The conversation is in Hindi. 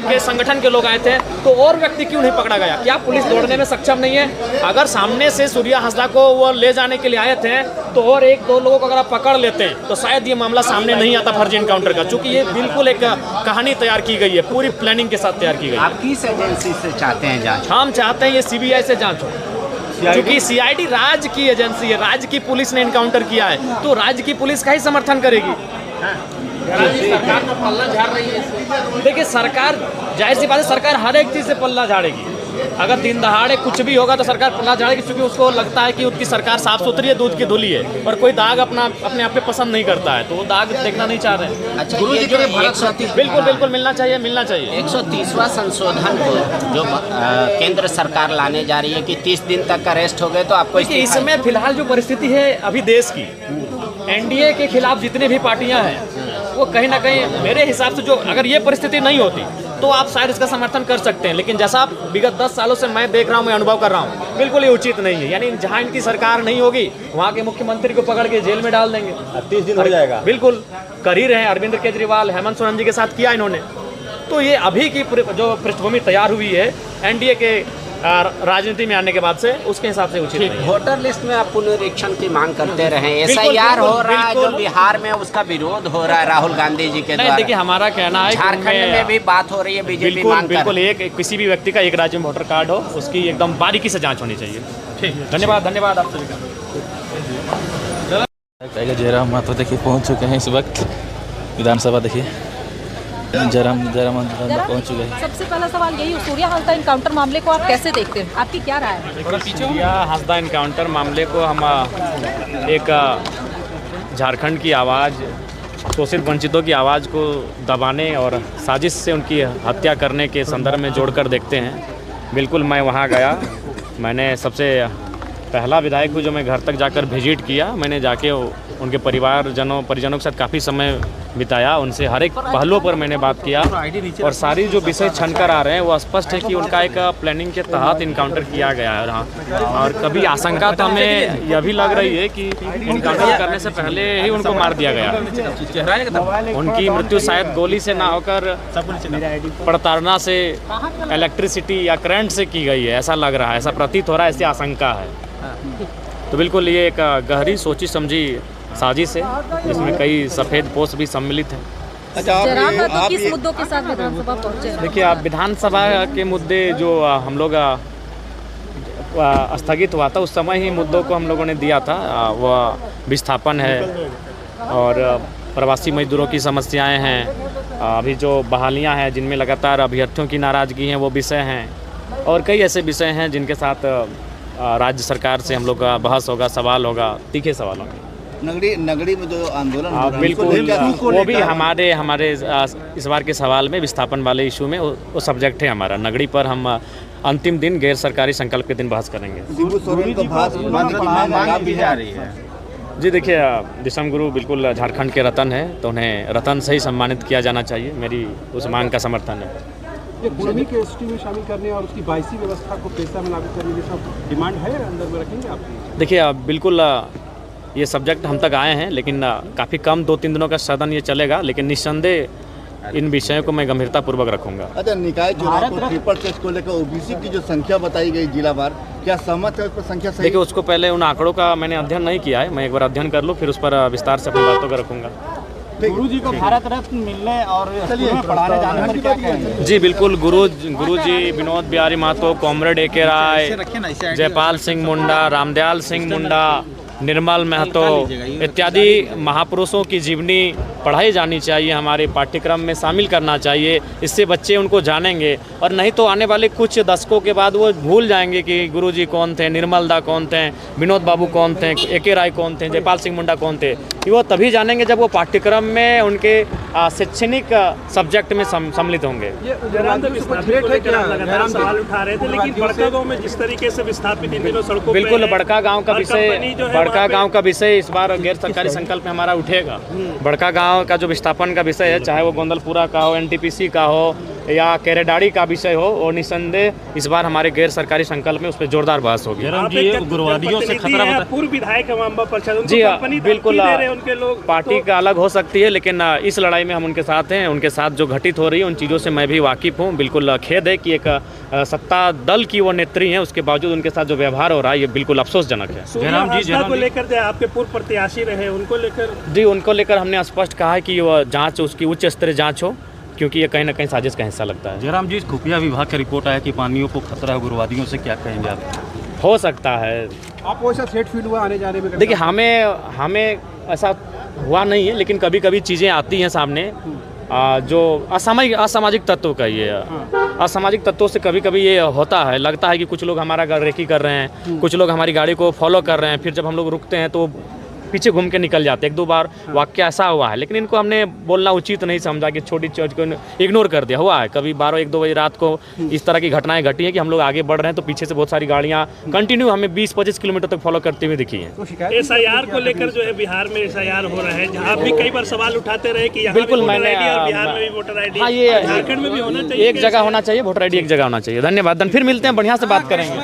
के संगठन के लोग आए थे, तो और व्यक्ति क्यों नहीं पकड़ा गया? क्या पुलिस दौड़ने में सक्षम नहीं है? अगर सामने से सूर्या हांसदा को वो ले जाने के लिए आए थे तो और एक दो लोगों को अगर आप पकड़ लेते हैं तो शायद ये मामला सामने नहीं आता फर्जी इनकाउंटर का, क्योंकि ये बिल्कुल एक कहानी तैयार की गई है, पूरी प्लानिंग के साथ तैयार की गई है। आप किस एजेंसी से चाहते हैं जांच? हम चाहते हैं ये सीबीआई से जांच हो, क्योंकि सीआईडी राज्य की एजेंसी है, राज्य की पुलिस ने इनकाउंटर किया है, तो राज्य की पुलिस का ही समर्थन करेगी। सरकार तो पल्ला झाड़ रही है। देखिए सरकार, जाहिर सी बात है, सरकार हर एक चीज़ से पल्ला झाड़ेगी। अगर दिन दहाड़े कुछ भी होगा तो सरकार पल्ला झाड़ेगी, क्योंकि उसको लगता है कि उसकी सरकार साफ सुथरी है, दूध की धुली है, और कोई दाग अपने आप पे पसंद नहीं करता है, तो वो दाग देखना नहीं चाह रहे। अच्छा, ये जो 130 बिल्कुल मिलना चाहिए 130वां संशोधन को जो केंद्र सरकार लाने जा रही है कि 30 दिन तक अरेस्ट हो गए तो आपको इसमें फिलहाल जो परिस्थिति है अभी देश की, एनडीए के खिलाफ जितनी भी पार्टियां हैं वो कहीं ना कहीं मेरे हिसाब से, जो अगर ये परिस्थिति नहीं होती तो आप शायद इसका समर्थन कर सकते हैं, लेकिन जैसा आप विगत 10 सालों से मैं देख रहा हूँ, मैं अनुभव कर रहा हूँ, बिल्कुल ये उचित नहीं है। यानी जहाँ इनकी सरकार नहीं होगी वहाँ के मुख्यमंत्री को पकड़ के जेल में डाल देंगे, 30 दिन हो जाएगा। बिल्कुल कर ही रहे हैं, अरविंद केजरीवाल, हेमंत सोरेन जी के साथ किया इन्होंने। तो ये अभी की जो पृष्ठभूमि तैयार हुई है एनडीए के राजनीति में आने के बाद से, उसके हिसाब से उचित नहीं है। वोटर लिस्ट में आप पुनरीक्षण की मांग करते रहे, एसआईआर हो रहा है जो बिहार में, उसका विरोध हो रहा है राहुल गांधी जी के द्वारा। देखिए हमारा कहना है झारखंड में भी बात हो रही है, बीजेपी मांग कर बिल्कुल एक किसी भी व्यक्ति का एक राज्य में वोटर कार्ड हो, उसकी एकदम बारीकी से जांच होनी चाहिए। ठीक, धन्यवाद आप सभी का। जयराम महतो देखिए पहुंच चुके हैं इस वक्त विधानसभा। देखिए जयराम पहुंच चुके हैं। सबसे पहला सवाल यही, सूर्या हांसदा इनकाउंटर मामले को आप कैसे देखते हैं, आपकी क्या राय है? सूर्या हांसदा इनकाउंटर मामले को हम एक झारखंड की आवाज़, शोषित वंचितों की आवाज़ को दबाने और साजिश से उनकी हत्या करने के संदर्भ में जोड़कर देखते हैं। बिल्कुल मैं वहाँ गया, मैंने सबसे पहला विधायक को जो मैं घर तक जाकर विजिट किया, मैंने जाके उनके परिजनों के साथ काफ़ी समय बिताया, उनसे हर एक पहलू पर मैंने बात किया, और सारी जो विषय छनकर आ रहे हैं वो स्पष्ट है कि उनका एक प्लानिंग के तहत इनकाउंटर किया गया है। और कभी आशंका तो हमें यह भी लग रही है कि इनकाउंटर करने से पहले ही उनको मार दिया गया। उनकी मृत्यु शायद गोली से ना होकर प्रताड़ना से, इलेक्ट्रिसिटी या करंट से की गई है, ऐसा लग रहा है, ऐसा प्रतीत हो रहा है, ऐसी आशंका है। तो बिल्कुल ये एक गहरी सोची समझी साजिश है, जिसमें कई सफ़ेद पोस्ट भी सम्मिलित हैं। अच्छा, किस मुद्दों के साथ विधानसभा पहुंचे? देखिए आप विधानसभा के मुद्दे जो हम लोग स्थगित हुआ था, उस समय ही मुद्दों को हम लोगों ने दिया था। वह विस्थापन है और प्रवासी मजदूरों की समस्याएं हैं, अभी जो बहालियां हैं जिनमें लगातार अभ्यर्थियों की नाराज़गी है वो विषय हैं, और कई ऐसे विषय हैं जिनके साथ राज्य सरकार से हम लोग का बहस होगा, सवाल होगा, तीखे सवाल होंगे। नगरी में जो आंदोलन बिल्कुल वो भी हमारे इस बार के सवाल में विस्थापन वाले इशू में वो सब्जेक्ट है हमारा। नगरी पर हम अंतिम दिन गैर सरकारी संकल्प के दिन बहस करेंगे। जी देखिए, दिसम गुरु बिल्कुल झारखंड के रतन है, तो उन्हें रतन से ही सम्मानित किया जाना चाहिए, मेरी उस मांग का समर्थन है। ये कुर्मी के एसटी में शामिल करने और उसकी 22वीं व्यवस्था को पेशा में लागू करने की सब डिमांड है, अंदर में रखेंगे आप? देखिए बिल्कुल ये सब्जेक्ट हम तक आए हैं, लेकिन काफ़ी कम 2-3 दिनों का सदन ये चलेगा, लेकिन निस्संदेह इन विषयों को मैं गंभीरतापूर्वक रखूंगा। अच्छा, निकाय चुनाव को ट्रिपल टेस्ट को लेकर ओबीसी की जो संख्या बताई गई जिला वार, क्या सहमत है उस पर? संख्या सही? देखिए उसको पहले उन आंकड़ों का मैंने अध्ययन नहीं किया है, मैं एक बार अध्ययन कर लूँ, फिर उस पर विस्तार से अपनी बातों को रखूँगा। गुरु जी को भारत रत्न मिलने और पढ़ाने जाने पर क्या कहेंगे? जी बिल्कुल, गुरु जी विनोद बिहारी महतो, कॉमरेड ए.के. राय, जयपाल सिंह मुंडा, रामदयाल सिंह मुंडा, निर्मल महतो इत्यादि महापुरुषों की जीवनी पढ़ाई जानी चाहिए, हमारे पाठ्यक्रम में शामिल करना चाहिए। इससे बच्चे उनको जानेंगे, और नहीं तो आने वाले कुछ दशकों के बाद वो भूल जाएंगे कि गुरुजी कौन थे, निर्मल दा कौन थे, विनोद बाबू कौन थे, ए.के. राय कौन थे, जयपाल सिंह मुंडा कौन थे। वो तभी जानेंगे जब वो पाठ्यक्रम में उनके शैक्षणिक सब्जेक्ट में सम्मिलित होंगे। बिल्कुल बड़का गांव का विषय इस बार गैर सरकारी संकल्प में हमारा उठेगा। बड़का गांव का जो विस्थापन का विषय है, चाहे वो गोंदलपुरा का हो, एनटीपीसी का हो, या केरेडारी का विषय हो, और निस्संदेह इस बार हमारे गैर सरकारी संकल्प में उस पर जोरदार बहस होगी। आप एक उग्रवादियों से खतरा होता है। पूर्व विधायक अम्बा प्रसाद जी हाँ, बिल्कुल उनके लोग पार्टी का अलग हो सकती है, लेकिन इस लड़ाई में हम उनके साथ हैं। उनके साथ जो घटित हो रही है उन चीज़ों से मैं भी वाकिफ़ हूँ। बिल्कुल खेद है कि एक सत्ता दल की वो नेत्री हैं, उसके बावजूद उनके साथ जो व्यवहार हो रहा है ये बिल्कुल अफसोसजनक है। जयराम को लेकर जो आपके पूर्व प्रत्याशी रहे उनको लेकर जी, उनको लेकर हमने स्पष्ट कहा है कि वो जाँच, उसकी उच्च स्तरीय जाँच हो, क्योंकि ये कहीं ना कहीं साजिश का हिस्सा लगता है। जयराम जी, खुफिया विभाग का रिपोर्ट आया कि पानियों को खतरा है उग्रवादियों से, क्या कहेंगे आप? हो सकता है, आपको ऐसा थ्रेट फील हुआ आने जाने में? देखिए हमें ऐसा हुआ नहीं है, लेकिन कभी कभी चीज़ें आती हैं सामने जो असामाजिक तत्वों का ये असामाजिक तत्वों से कभी कभी ये होता है, लगता है कि कुछ लोग हमारा रेकी कर रहे हैं, कुछ लोग हमारी गाड़ी को फॉलो कर रहे हैं, फिर जब हम लोग रुकते हैं तो पीछे घूम के निकल जाते हैं। 1-2 बार वाक्य ऐसा हुआ है, लेकिन इनको हमने बोलना उचित नहीं समझा कि छोटी चीज़ को इग्नोर कर दिया। हुआ है कभी 12-1-2 बजे रात को इस तरह की घटनाएं घटी हैं कि हम लोग आगे बढ़ रहे हैं तो पीछे से बहुत सारी गाड़ियां कंटिन्यू हमें 20-25 किलोमीटर तक फॉलो करते हुए दिखी हैं। SIR को लेकर जो है बिहार में SIR हो रहा है, जहाँ आप भी कई बार सवाल उठाते रहे कि यहाँ बिल्कुल, मैंने मैंने बिहार में भी वोटर ID, हाँ, ये झारखंड में भी होना चाहिए, एक जगह होना चाहिए, वोटर ID एक जगह होना चाहिए। धन्यवाद, फिर मिलते हैं, बढ़िया से बात करेंगे।